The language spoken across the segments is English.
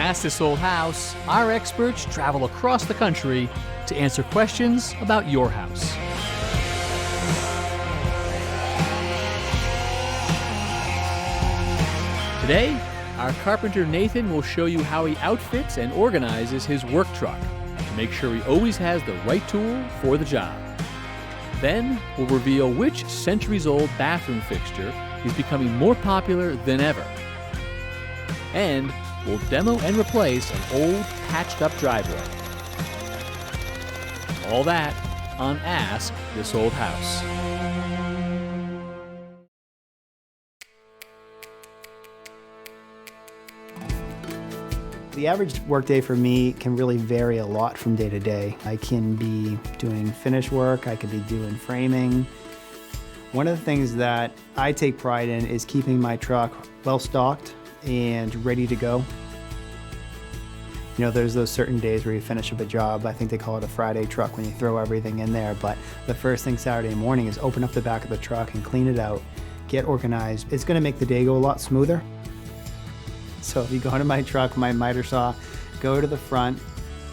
Ask This Old House, our experts travel across the country to answer questions about your house. Today, our carpenter Nathan will show you how he outfits and organizes his work truck to make sure he always has the right tool for the job. Then, we'll reveal which centuries-old bathroom fixture is becoming more popular than ever. And we'll demo and replace an old, patched-up driveway. All that on Ask This Old House. The average workday for me can really vary a lot from day to day. I can be doing finish work, I could be doing framing. One of the things that I take pride in is keeping my truck well stocked and ready to go. You know, there's those certain days where you finish up a job. I think they call it a Friday truck when you throw everything in there. But the first thing Saturday morning is open up the back of the truck and clean it out, get organized. It's gonna make the day go a lot smoother. So if you go into my truck, my miter saw, go to the front,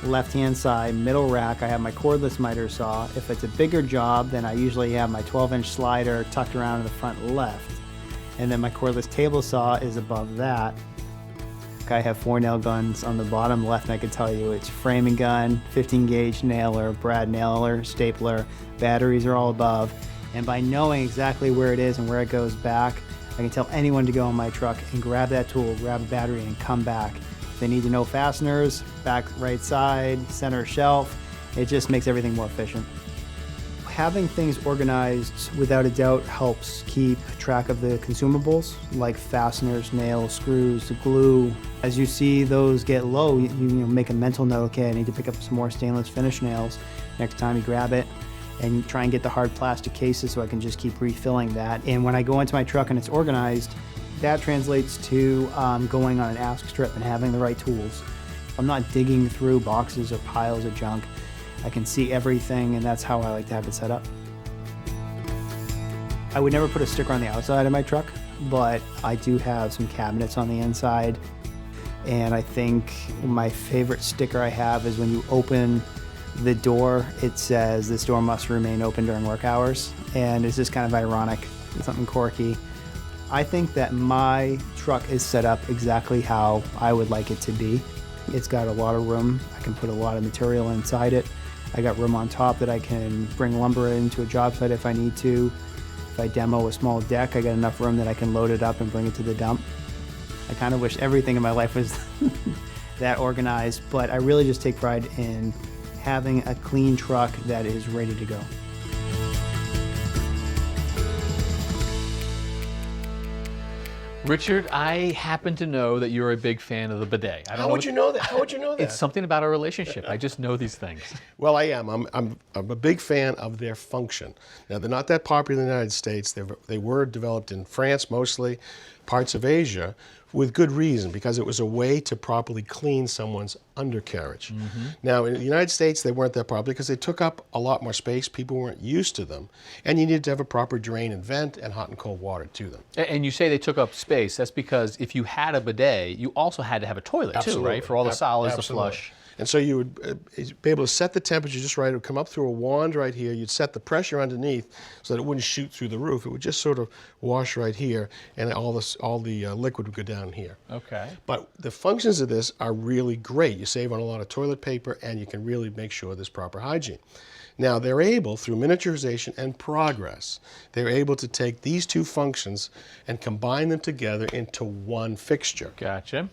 left-hand side, middle rack, I have my cordless miter saw. If it's a bigger job, then I usually have my 12-inch slider tucked around in the front left. And then my cordless table saw is above that. I have 4 nail guns on the bottom left, and I can tell you it's framing gun, 15 gauge nailer, brad nailer, stapler, batteries are all above. And by knowing exactly where it is and where it goes back, I can tell anyone to go in my truck and grab that tool, grab a battery, and come back. If they need to know fasteners, back right side, center shelf, it just makes everything more efficient. Having things organized without a doubt helps keep track of the consumables like fasteners, nails, screws, glue. As you see those get low, you make a mental note, okay, I need to pick up some more stainless finish nails. Next time you grab it and try and get the hard plastic cases so I can just keep refilling that. And when I go into my truck and it's organized, that translates to going on an ask strip and having the right tools. I'm not digging through boxes or piles of junk. I can see everything, and that's how I like to have it set up. I would never put a sticker on the outside of my truck, but I do have some cabinets on the inside. And I think my favorite sticker I have is when you open the door, it says this door must remain open during work hours. And it's just kind of ironic, something quirky. I think that my truck is set up exactly how I would like it to be. It's got a lot of room. I can put a lot of material inside it. I got room on top that I can bring lumber into a job site if I need to. If I demo a small deck, I got enough room that I can load it up and bring it to the dump. I kind of wish everything in my life was that organized, but I really just take pride in having a clean truck that is ready to go. Richard, I happen to know that you're a big fan of the bidet. How would you know that? How would you know that? It's something about our relationship. I just know these things. Well, I am. I'm a big fan of their function. Now, they're not that popular in the United States. They were developed in France, mostly, parts of Asia, with good reason, because it was a way to properly clean someone's undercarriage. Mm-hmm. Now, in the United States, they weren't that popular because they took up a lot more space. People weren't used to them. And you needed to have a proper drain and vent and hot and cold water to them. And you say they took up space. That's because if you had a bidet, you also had to have a toilet too, right? For all the solids to flush. And so you would be able to set the temperature just right. It would come up through a wand right here. You'd set the pressure underneath so that it wouldn't shoot through the roof. It would just sort of wash right here, and all the liquid would go down here. Okay. But the functions of this are really great. You save on a lot of toilet paper, and you can really make sure there's proper hygiene. Now, they're able, through miniaturization and progress, they're able to take these two functions and combine them together into one fixture. Gotcha.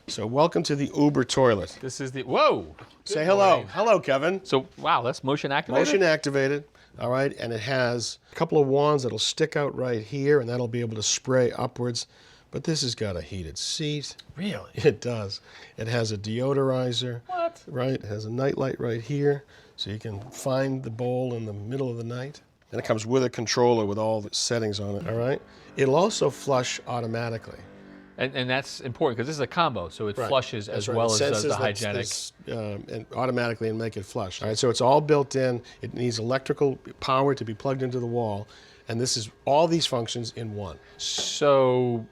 So welcome to the Uber toilet. This is the, whoa! Say hello. Morning. Hello, Kevin. So, wow, that's motion activated? Motion activated, all right, and it has a couple of wands that'll stick out right here, and that'll be able to spray upwards. But this has got a heated seat. Really? It does. It has a deodorizer. What? Right, it has a nightlight right here, so you can find the bowl in the middle of the night. And it comes with a controller with all the settings on it, all right? It'll also flush automatically. And that's important because this is a combo, so it flushes as well as does the hygienic. And automatically and make it flush. All right, so it's all built in. It needs electrical power to be plugged into the wall. And this is all these functions in one. So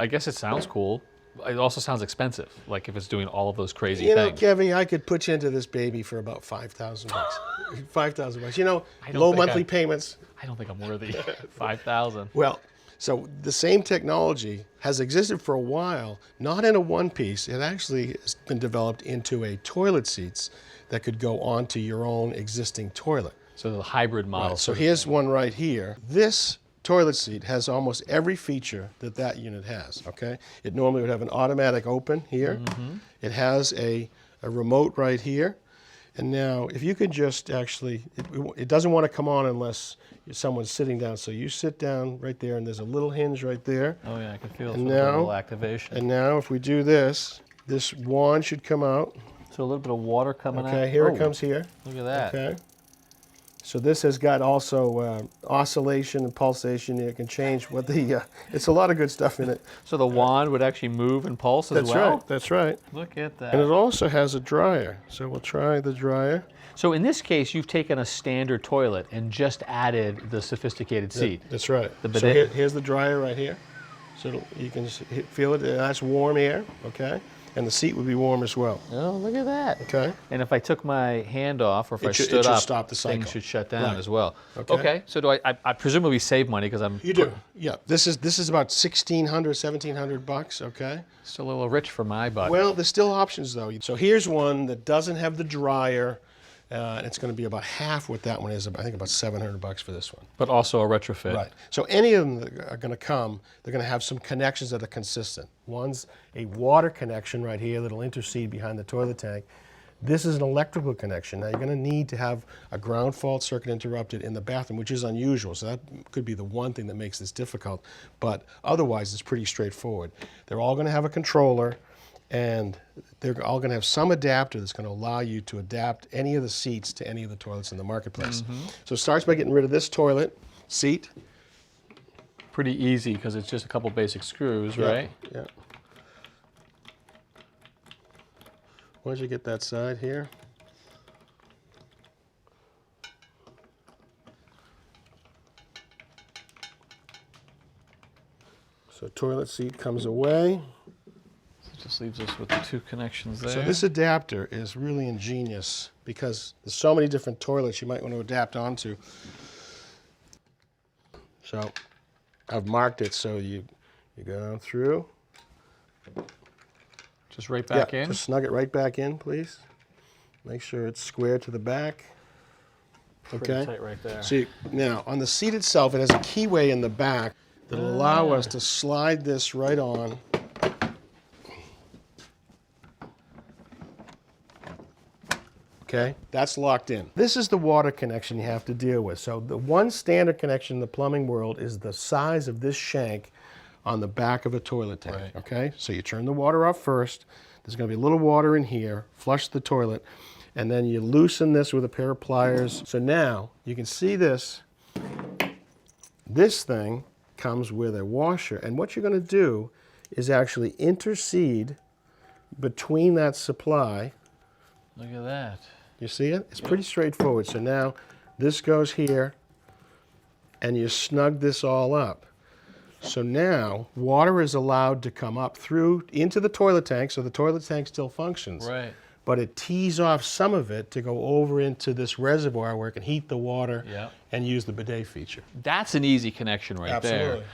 I guess it sounds cool. It also sounds expensive, like if it's doing all of those crazy You know, things. Kevin, I could put you into this baby for about $5,000. $5,000. You know, I don't low think monthly payments. I don't think I'm worthy. 5,000. Well, so the same technology has existed for a while, not in a one piece. It actually has been developed into a toilet seats that could go onto your own existing toilet. So the hybrid model. Right, so here's one right here. This toilet seat has almost every feature that that unit has, okay? It normally would have an automatic open here. It has a remote right here. And now, if you could just actually, it doesn't want to come on unless someone's sitting down. So you sit down right there, and there's a little hinge right there. Oh yeah, I can feel And a now- little activation. And now, if we do this, this wand should come out. So a little bit of water coming out. Okay, here Oh, it comes here. Look at that. Okay. So this has got also oscillation and pulsation. You can change what the, it's a lot of good stuff in it. So the wand would actually move and pulse as That's well? right, that's right. Look at And it that. also has a dryer. So we'll try the dryer. So in this case, you've taken a standard toilet and just added the sophisticated seat. That's right. The So bidet? here's the dryer right here. So you can feel it, that's warm air, okay? And the seat would be warm as well, Oh, look at that. okay? And if I took my hand off or if I It should stood up, stop the cycle. things should shut down Right. as well. Okay. So do I presumably save money because I'm You do, yeah. This is about $1,600, $1,700, okay? still a little rich for my butt. Well, there's still options though. So here's one that doesn't have the dryer. And it's going to be about half what that one is. I think about $700 for this one. But also a retrofit. Right. So any of them that are going to come, they're going to have some connections that are consistent. One's a water connection right here that'll intercede behind the toilet tank. This is an electrical connection. Now you're going to need to have a ground fault circuit interrupted in the bathroom, which is unusual. So that could be the one thing that makes this difficult. But otherwise, it's pretty straightforward. They're all going to have a controller, and they're all going to have some adapter that's going to allow you to adapt any of the seats to any of the toilets in the marketplace. So it starts by getting rid of this toilet seat. Pretty easy because it's just a couple basic screws, right? Yeah. Why don't you get that side here? So toilet seat comes away. It just leaves us with the two connections there. So this adapter is really ingenious because there's so many different toilets you might want to adapt onto. So I've marked it so you go down through. just right back in. Just snug it right back in, please. Make sure it's square to the back. Pretty Okay. tight right there. See, now on the seat itself, it has a keyway in the back that'll allow us to slide this right on. Okay, that's locked in. This is the water connection you have to deal with. So the one standard connection in the plumbing world is the size of this shank on the back of a toilet tank. Right. Okay, so you turn the water off first. There's going to be a little water in here. Flush the toilet, and then you loosen this with a pair of pliers. So now you can see this. This thing comes with a washer, and what you're going to do is actually intercede between that supply. Look at that. You see it? It's pretty straightforward. So now this goes here, and you snug this all up. So now water is allowed to come up through into the toilet tank, so the toilet tank still functions. Right. But it tees off some of it to go over into this reservoir where it can heat the water Yeah. and use the bidet feature. That's an easy connection right there. Absolutely.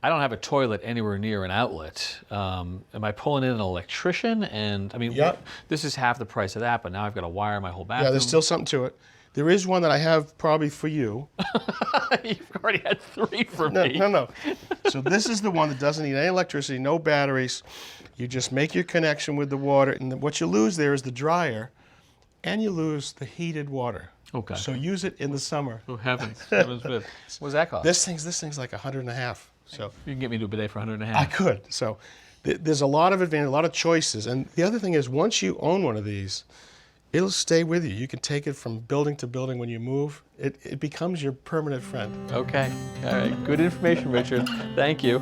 I don't have a toilet anywhere near an outlet. Am I pulling in an electrician? And I mean, Yep. this is half the price of that, but now I've got to wire my whole bathroom. Yeah, there's still something to it. There is one that I have probably for you. You've already had 3 for No, me. no. So this is the one that doesn't need any electricity, no batteries. You just make your connection with the water, and what you lose there is the dryer, and you lose the heated water. Okay. So use it in the summer. Oh, heavens. Heavens forbid. What does that cost? This thing's like $150. So You can get me to a bidet for $150. I could. So there's a lot of advantage, a lot of choices. And the other thing is, once you own one of these, it'll stay with you. You can take it from building to building when you move. It becomes your permanent friend. Okay. All right. Good information, Richard. Thank you.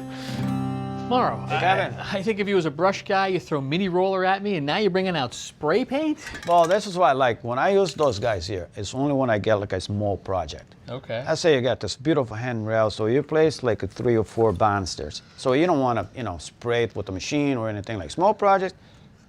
Mauro, Kevin. I think of you as a brush guy, you throw mini roller at me, and now you're bringing out spray paint? Well, this is what I like. When I use those guys here, it's only when I get like a small project. Okay. Let's say you got this beautiful handrail, so you place like 3 or 4 balusters. So you don't want to, spray it with a machine or anything. Like small project,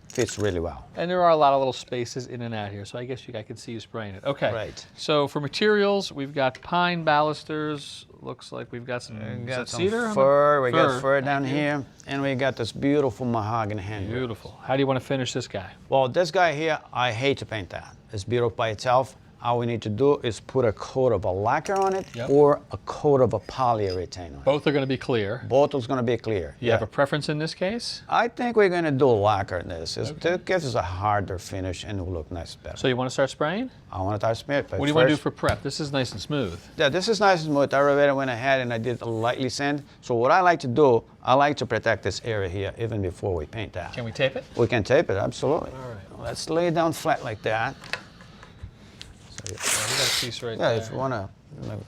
fits really well. And there are a lot of little spaces in and out here, so I guess I can see you spraying it. Okay. Right. So for materials, we've got pine balusters. Looks like we've got some, We is got that some cedar? fir, we got fir Thank down you. here, and we got this beautiful mahogany handrail. Beautiful. How do you want to finish this guy? Well, this guy here, I hate to paint that. It's beautiful by itself. All we need to do is put a coat of a lacquer on it Yep. or a coat of a polyurethane on it. Both are going to be clear. Both is going to be clear. You have a preference in this case? I think we're going to do lacquer in this. It gives us a harder finish and it will look nice better. So you want to start spraying? I want to start smear. What do you want to do for prep? This is nice and smooth. Yeah, this is nice and smooth. I already went ahead and I did a lightly sand. So what I like to do, I like to protect this area here even before we paint that. Can we tape it? We can tape it, absolutely. All right. Let's lay it down flat like that. We got a piece right Yeah, there. if you want to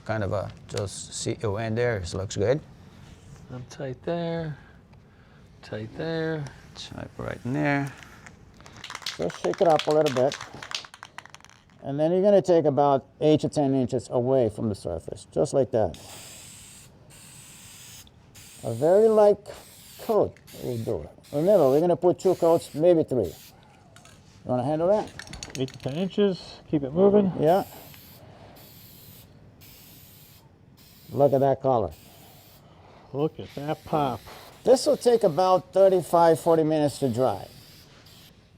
kind of just see it in there, it looks good. I'm tight there. Tight there. Type right in there. Just shake it up a little bit. And then you're going to take about 8 to 10 inches away from the surface, just like that. A very light coat will do it. Remember, we're going to put 2 coats, maybe 3. You want to handle that? 8 to 10 inches. Keep it moving. Yeah. Look at that color. Look at that pop. This will take about 35, 40 minutes to dry.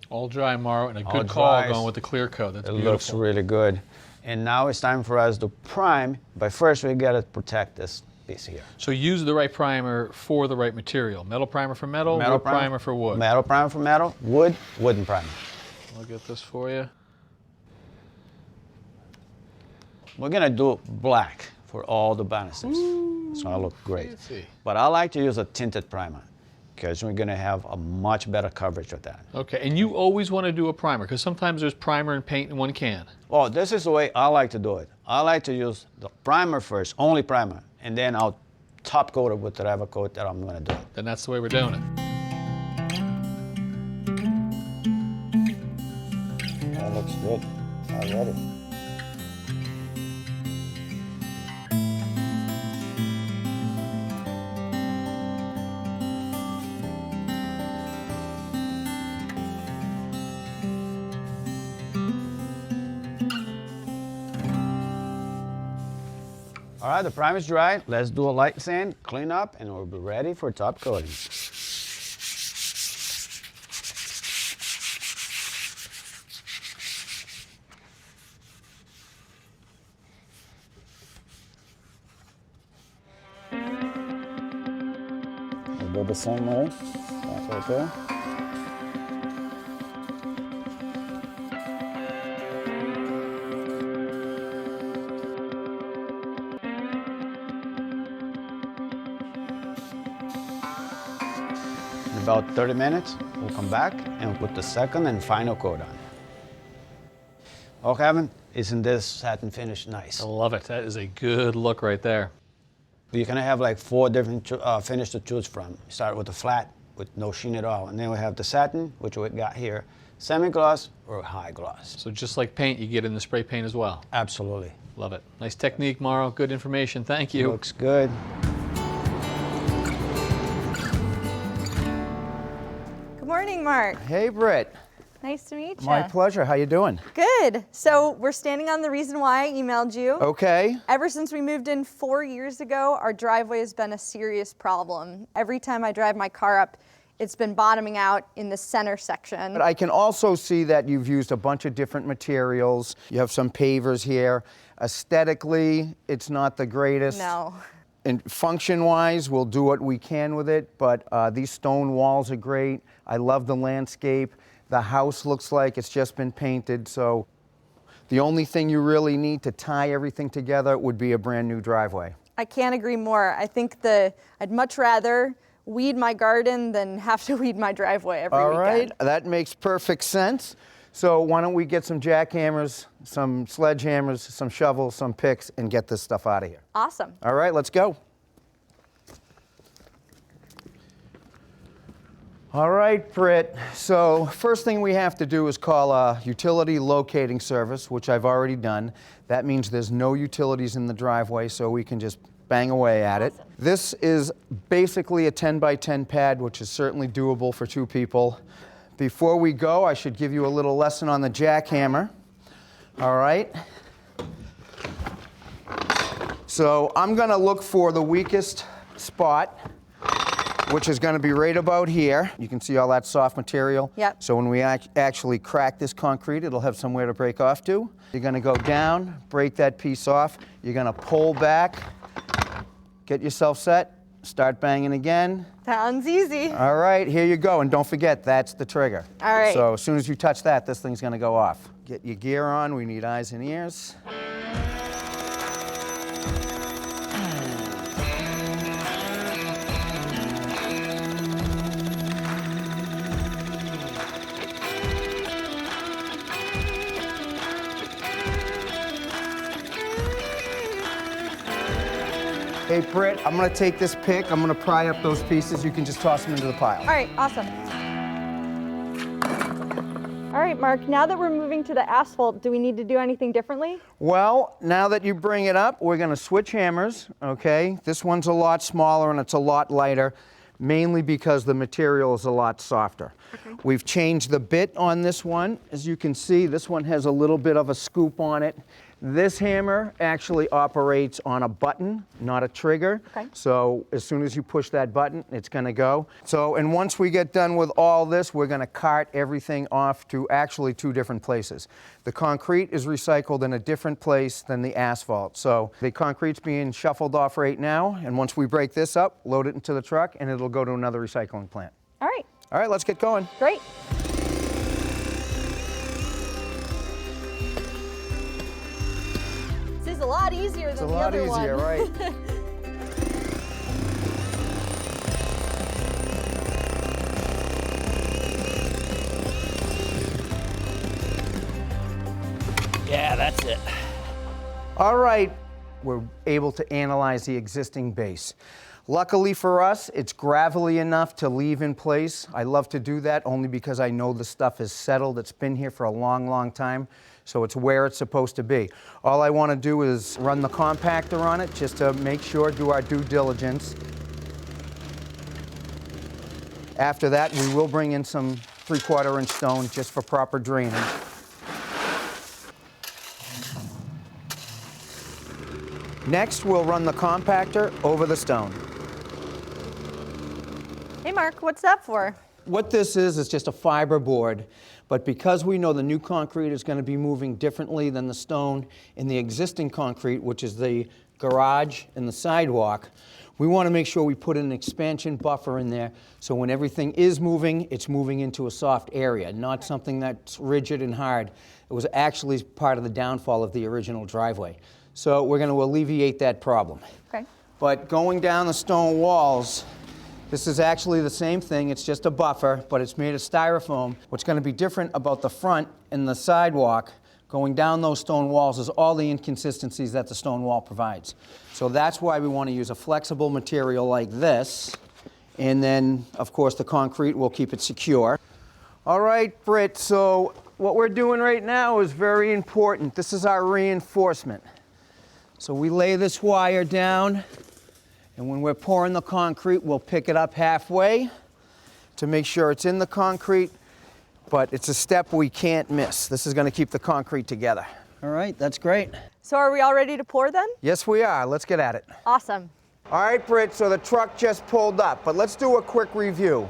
All dry, Mauro, and a All good call dries. going with the clear coat. That's It beautiful. looks really good. And now it's time for us to prime, but first we got to protect this piece here. So use the right primer for the right material. Metal primer for metal, wood primer for wood. Metal primer for metal, wood, wooden primer. I'll get this for you. We're gonna do black for all the balusters. It's gonna look great. Fancy. But I like to use a tinted primer because we're gonna have a much better coverage with that. Okay, and you always want to do a primer because sometimes there's primer and paint in one can. Well, this is the way I like to do it. I like to use the primer first, only primer, and then I'll top coat it with whatever coat that I'm gonna do. Then that's the way we're doing it. That looks good already. All right, the primer's dry. Let's do a light sand, clean up, and we'll be ready for top coating. We'll do the same way. That's right there. In about 30 minutes, we'll come back and put the second and final coat on. Oh, Kevin, isn't this satin finish nice? I love it. That is a good look right there. You can have like 4 different finishes to choose from. Start with the flat, with no sheen at all. And then we have the satin, which we got here, semi-gloss or high gloss. So just like paint, you get in the spray paint as well. Absolutely. Love it. Nice technique, Mauro. Good information. Thank you. Looks good. Good morning, Mark. Hey, Britt. Nice to meet you. My pleasure. How you doing? Good. So we're standing on the reason why I emailed you. Okay. Ever since we moved in 4 years ago, our driveway has been a serious problem. Every time I drive my car up, it's been bottoming out in the center section. But I can also see that you've used a bunch of different materials. You have some pavers here. Aesthetically, it's not the greatest. No. And function-wise, we'll do what we can with it, but these stone walls are great. I love the landscape. The house looks like it's just been painted, so the only thing you really need to tie everything together would be a brand new driveway. I can't agree more. I think I'd much rather weed my garden than have to weed my driveway every All weekend. right, that makes perfect sense. So why don't we get some jackhammers, some sledgehammers, some shovels, some picks, and get this stuff out of here. Awesome. All right, let's go. All right, Britt. So first thing we have to do is call a utility locating service, which I've already done. That means there's no utilities in the driveway, so we can just bang away at it. This is basically a 10 by 10 pad, which is certainly doable for 2 people. Before we go, I should give you a little lesson on the jackhammer. All right. So I'm going to look for the weakest spot, which is going to be right about here. You can see all that soft material. Yep. So when we actually crack this concrete, it'll have somewhere to break off to. You're going to go down, break that piece off. You're going to pull back, get yourself set, start banging again. Sounds easy. All right, here you go. And don't forget, that's the trigger. All right. So as soon as you touch that, this thing's going to go off. Get your gear on. We need eyes and ears. Hey, Britt, I'm going to take this pick. I'm going to pry up those pieces. You can just toss them into the pile. All right, awesome. All right, Mark, now that we're moving to the asphalt, do we need to do anything differently? Well, now that you bring it up, we're going to switch hammers, okay? This one's a lot smaller and it's a lot lighter, mainly because the material is a lot softer. Okay. We've changed the bit on this one. As you can see, this one has a little bit of a scoop on it. This hammer actually operates on a button, not a trigger. Okay. So as soon as you push that button, it's going to go. So, and once we get done with all this, we're going to cart everything off to actually 2 different places. The concrete is recycled in a different place than the asphalt. So the concrete's being shuffled off right now, and once we break this up, load it into the truck, and it'll go to another recycling plant. All right. All right, let's get going. Great. This is a lot easier than the other one. It's a lot easier, right? Yeah, that's it. All right, we're able to analyze the existing base. Luckily for us, it's gravelly enough to leave in place. I love to do that only because I know the stuff is settled. It's been here for a long, long time, so it's where it's supposed to be. All I want to do is run the compactor on it just to make sure, do our due diligence. After that, we will bring in some 3/4 inch stone just for proper drainage. Next, we'll run the compactor over the stone. Hey, Mark, what's that for? What this is just a fiber board, but because we know the new concrete is going to be moving differently than the stone in the existing concrete, which is the garage and the sidewalk, we want to make sure we put an expansion buffer in there so when everything is moving, it's moving into a soft area, not something that's rigid and hard. It was actually part of the downfall of the original driveway. So we're going to alleviate that problem. Okay. But going down the stone walls, this is actually the same thing. It's just a buffer, but it's made of styrofoam. What's going to be different about the front and the sidewalk going down those stone walls is all the inconsistencies that the stone wall provides. So that's why we want to use a flexible material like this. And then, of course, the concrete will keep it secure. All right, Britt, so what we're doing right now is very important. This is our reinforcement. So we lay this wire down, and when we're pouring the concrete, we'll pick it up halfway to make sure it's in the concrete, but it's a step we can't miss. This is going to keep the concrete together. All right, that's great. So are we all ready to pour then? Yes, we are. Let's get at it. Awesome. All right, Britt, so the truck just pulled up, but let's do a quick review.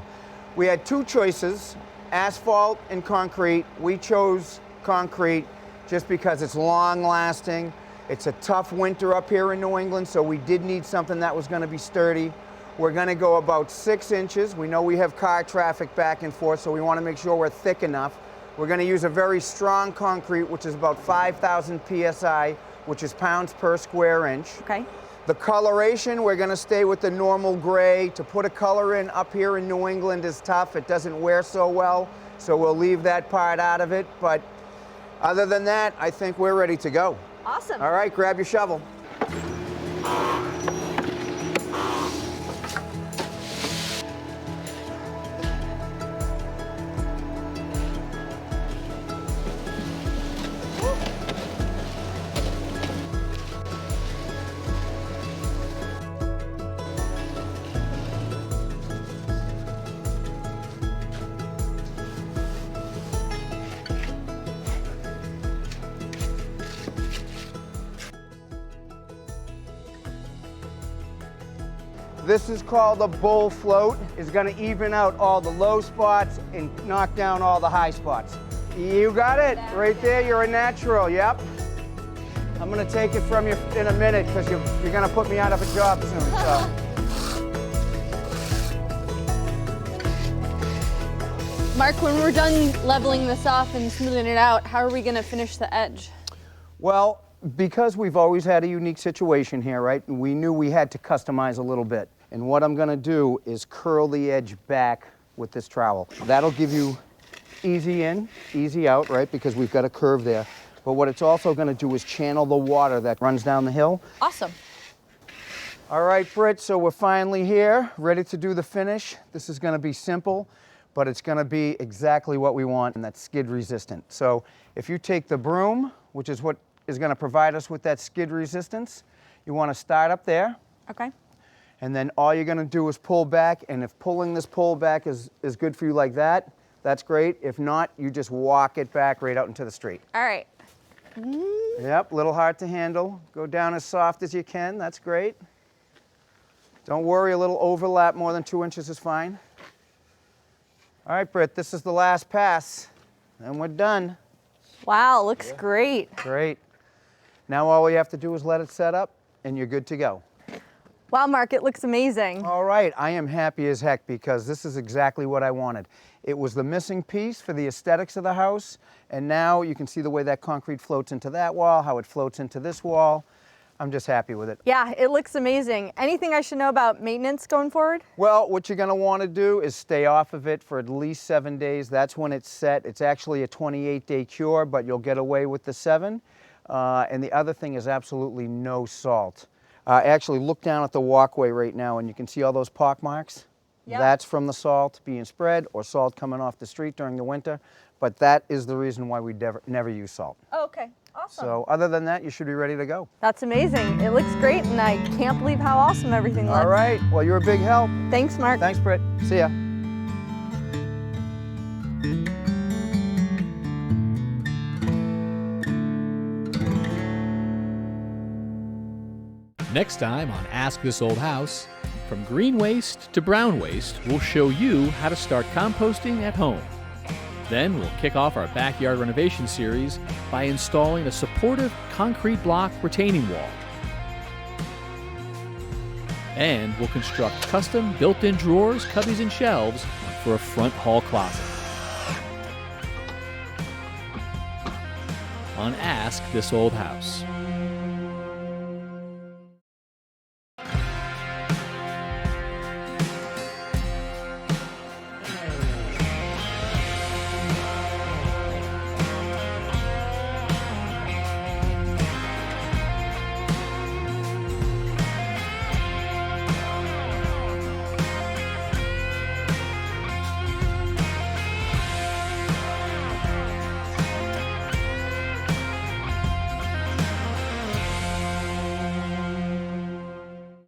We had 2 choices, asphalt and concrete. We chose concrete just because it's long-lasting. It's a tough winter up here in New England, so we did need something that was going to be sturdy. We're going to go about 6 inches. We know we have car traffic back and forth, so we want to make sure we're thick enough. We're going to use a very strong concrete, which is about 5,000 PSI, which is pounds per square inch. Okay. The coloration, we're going to stay with the normal gray. To put a color in up here in New England is tough. It doesn't wear so well, so we'll leave that part out of it. But other than that, I think we're ready to go. Awesome. All right, grab your shovel. This is called a bull float. It's gonna even out all the low spots and knock down all the high spots. You got it, right there, you're a natural, yep. I'm gonna take it from you in a minute because you're gonna put me out of a job soon, so. Mark, when we're done leveling this off and smoothing it out, how are we gonna finish the edge? Well, because we've always had a unique situation here, right? We knew we had to customize a little bit. And what I'm gonna do is curl the edge back with this trowel. That'll give you easy in, easy out, right? Because we've got a curve there. But what it's also gonna do is channel the water that runs down the hill. Awesome. All right, Britt, so we're finally here, ready to do the finish. This is gonna be simple, but it's gonna be exactly what we want, and that's skid resistant. So if you take the broom, which is what is gonna provide us with that skid resistance, you wanna start up there. Okay. And then all you're gonna do is pull back, and if pulling this pole back is good for you like that, that's great. If not, you just walk it back right out into the street. All right. Yep, little hard to handle. Go down as soft as you can, that's great. Don't worry, a little overlap more than 2 inches is fine. All right, Britt, this is the last pass, and we're done. Wow, looks great. Great. Now all we have to do is let it set up, and you're good to go. Wow, Mark, it looks amazing. All right, I am happy as heck because this is exactly what I wanted. It was the missing piece for the aesthetics of the house, and now you can see the way that concrete floats into that wall, how it floats into this wall. I'm just happy with it. Yeah, it looks amazing. Anything I should know about maintenance going forward? Well, what you're gonna wanna do is stay off of it for at least 7 days. That's when it's set. It's actually a 28-day cure, but you'll get away with the 7. And the other thing is absolutely no salt. Actually, look down at the walkway right now and you can see all those pock marks. Yep. That's from the salt being spread or salt coming off the street during the winter. But that is the reason why we never use salt. Oh, okay, awesome. So other than that, you should be ready to go. That's amazing. It looks great, and I can't believe how awesome everything looks. All right, well, you're a big help. Thanks, Mark. Thanks, Britt. See ya. Next time on Ask This Old House, from green waste to brown waste, we'll show you how to start composting at home. Then we'll kick off our backyard renovation series by installing a supportive concrete block retaining wall. And we'll construct custom built-in drawers, cubbies, and shelves for a front hall closet. On Ask This Old House.